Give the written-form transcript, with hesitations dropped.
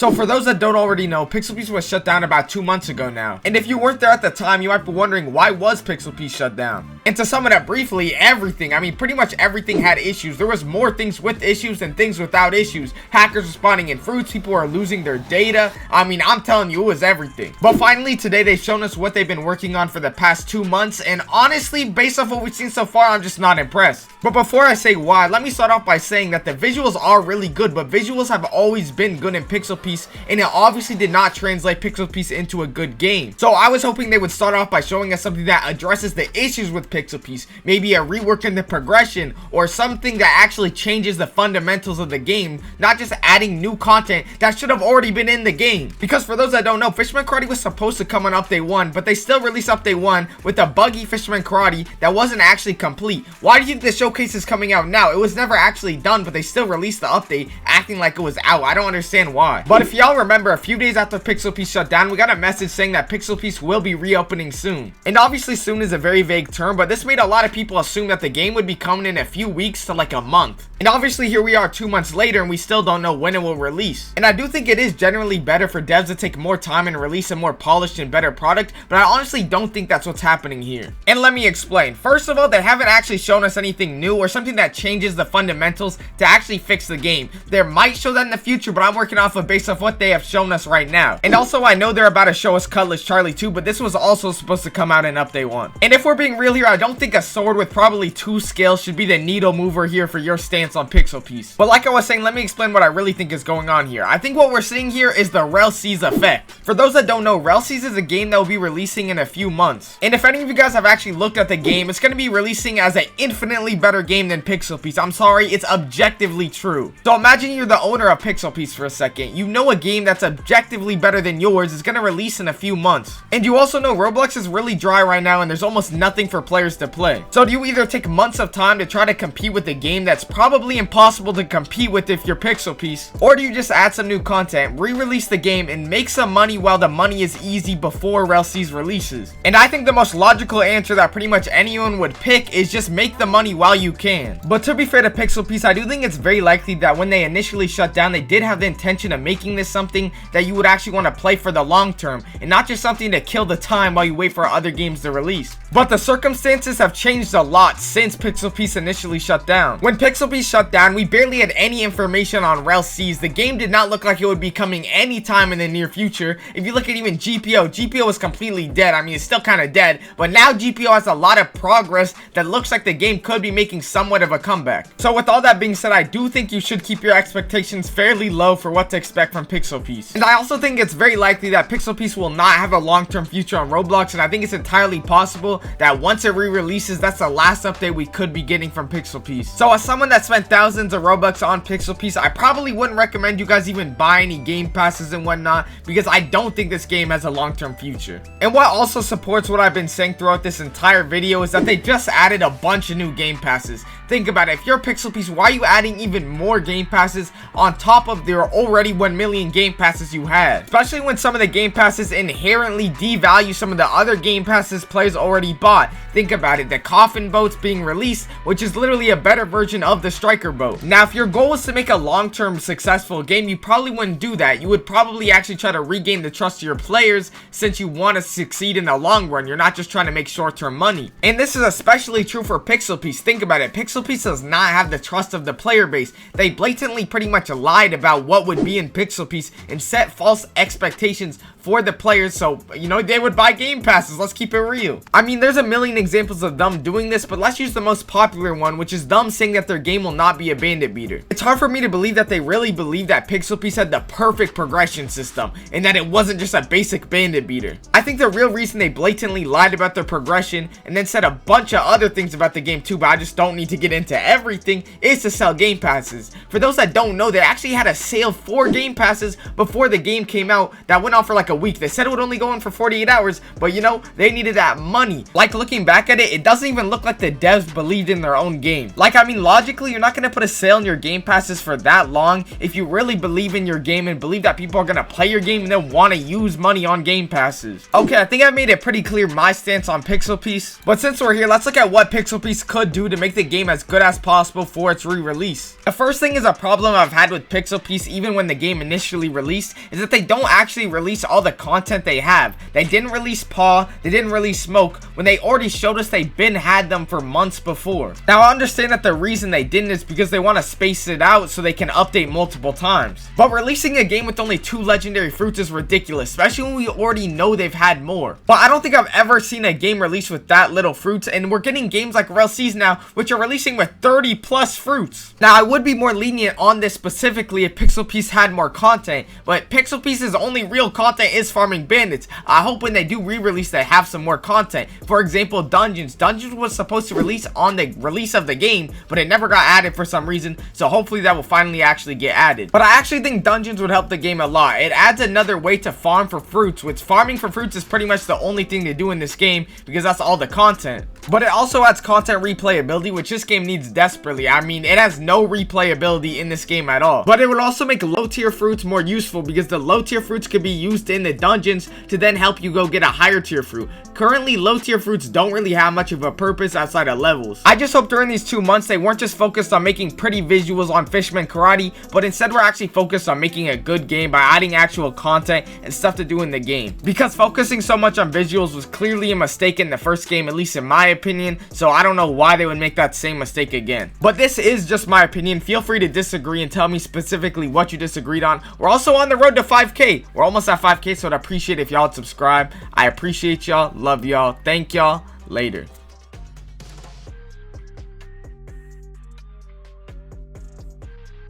So for those that don't already know, Pixelpeace was shut down about 2 months ago now. And if you weren't there at the time, you might be wondering, why was Pixelpeace shut down? And to sum it up briefly, everything, I mean pretty much everything had issues. There was more things with issues than things without issues. Hackers were spawning in fruits, people were losing their data. I mean, I'm telling you, it was everything. But finally today they've shown us what they've been working on for the past 2 months, and honestly, based off what we've seen so far, I'm just not impressed. But before I say why, let me start off by saying that the visuals are really good, but visuals have always been good in Pixelpeace, and it obviously did not translate Pixelpeace into a good game. So I was hoping they would start off by showing us something that addresses the issues with Pixelpeace, maybe a rework in the progression, or something that actually changes the fundamentals of the game, not just adding new content that should have already been in the game. Because for those that don't know, Fishman Karate was supposed to come on update 1, but they still released update 1 with a buggy Fishman Karate that wasn't actually complete. Why do you think the showcase is coming out now? It was never actually done, but they still released the update acting like it was out. I don't understand why. But if y'all remember, a few days after Pixelpeace shut down, we got a message saying that Pixelpeace will be reopening soon. And obviously soon is a very vague term, but this made a lot of people assume that the game would be coming in a few weeks to like a month. And obviously here we are 2 months later and we still don't know when it will release. And I do think it is generally better for devs to take more time and release a more polished and better product, but I honestly don't think that's what's happening here. And let me explain. First of all, they haven't actually shown us anything new or something that changes the fundamentals to actually fix the game. They might show that in the future, but I'm working off of based off what they have shown us right now. And also, I know they're about to show us Cutless Charlie 2, but this was also supposed to come out in update 1. And if we're being real here, I don't think a sword with probably 2 scales should be the needle mover here for your stance on Pixelpeace. But like I was saying, let me explain what I really think is going on here. I think what we're seeing here is the rell effect. For those that don't know, rell is a game that will be releasing in a few months. And if any of you guys have actually looked at the game, it's going to be releasing as an infinitely better game than Pixelpeace. I'm sorry, it's objectively true. So imagine you're the owner of Pixelpeace for a second. You know a game that's objectively better than yours is going to release in a few months. And you also know Roblox is really dry right now and there's almost nothing for players to play. So do you either take months of time to try to compete with a game that's probably impossible to compete with if you're Pixelpeace, or do you just add some new content, re-release the game, and make some money while the money is easy before rell releases? And I think the most logical answer that pretty much anyone would pick is just make the money while you can. But to be fair to Pixelpeace, I do think it's very likely that when they initially shut down, they did have the intention of making this something that you would actually want to play for the long term, and not just something to kill the time while you wait for other games to release. But the circumstances have changed a lot since Pixelpeace initially shut down. When Pixelpeace shut down, we barely had any information on rell. The game did not look like it would be coming anytime in the near future. If you look at even GPO was completely dead. I mean, it's still kind of dead, but now GPO has a lot of progress that looks like the game could be making somewhat of a comeback. So with all that being said, I do think you should keep your expectations fairly low for what to expect from Pixelpeace. And I also think it's very likely that Pixelpeace will not have a long-term future on Roblox, and I think it's entirely possible that once it re-releases, that's the last update we could be getting from Pixelpeace. So as someone that spent thousands of Robux on Pixelpeace, I probably wouldn't recommend you guys even buy any game passes and whatnot, because I don't think this game has a long-term future. And what also supports what I've been saying throughout this entire video is that they just added a bunch of new game passes. Think about it, if you're Pixelpeace, why are you adding even more game passes on top of their already 1 million game passes you had? Especially when some of the game passes inherently devalue some of the other game passes players already bought. Think about it, the coffin boat's being released, which is literally a better version of the striker boat. Now, if your goal is to make a long-term successful game, you probably wouldn't do that. You would probably actually try to regain the trust of your players since you want to succeed in the long run. You're not just trying to make short-term money. And this is especially true for Pixelpeace. Think about it, Pixelpeace does not have the trust of the player base. They blatantly pretty much lied about what would be in Pixelpeace and set false expectations for the players, so you know they would buy game passes. Let's keep it real. I mean, there's a million examples of them doing this, but let's use the most popular one, which is them saying that their game will not be a bandit beater. It's hard for me to believe that they really believe that Pixelpeace had the perfect progression system and that it wasn't just a basic bandit beater. I think the real reason they blatantly lied about their progression and then said a bunch of other things about the game too, but I just don't need to get into everything, is to sell game passes. For those that don't know, they actually had a sale for game passes before the game came out that went on for like a week. They said it would only go on for 48 hours, but you know, they needed that money. Like, looking back at it, it doesn't even look like the devs believed in their own game. Like, I mean, logically, you're not gonna put a sale on your game passes for that long if you really believe in your game and believe that people are gonna play your game and then want to use money on game passes. Okay, I think I made it pretty clear my stance on Pixel Piece, but since we're here, let's look at what Pixel Piece could do to make the game as good as possible for its re-release. The first thing is a problem I've had with Pixel Piece even when the game initially released is that they don't actually release all the content they have. They didn't release Paw, they didn't release Smoke, when they already showed us they had them for months before. Now, I understand that the reason they didn't is because they want to space it out so they can update multiple times. But releasing a game with only 2 legendary fruits is ridiculous, especially when we already know they've had more. But I don't think I've ever seen a game released with that little fruits, and we're getting games like rell now, which are releasing with 30 plus fruits. Now, I would be more lenient on this specifically if Pixel Piece had more content, but Pixel Piece's only real content is farming bandits. I hope when they do re-release they have some more content. For example, Dungeons was supposed to release on the release of the game, but it never got added for some reason, so hopefully that will finally actually get added. But I actually think Dungeons would help the game a lot. It adds another way to farm for fruits, which farming for fruits is pretty much the only thing to do in this game because that's all the content. But it also adds content replayability, which this game needs desperately. I mean, it has no replayability in this game at all. But it would also make low tier fruits more useful because the low tier fruits could be used in the dungeons to then help you go get a higher tier fruit. Currently, low tier fruits don't really have much of a purpose outside of levels. I just hope during these 2 months they weren't just focused on making pretty visuals on Fishman Karate, but instead we're actually focused on making a good game by adding actual content and stuff to do in the game. Because focusing so much on visuals was clearly a mistake in the first game, at least in my opinion, so I don't know why they would make that same mistake again. But this is just my opinion. Feel free to disagree and tell me specifically what you disagreed on. We're also on the road to 5K. We're almost at 5K, so I'd appreciate if y'all would subscribe. I appreciate y'all. Love y'all. Thank y'all. Later.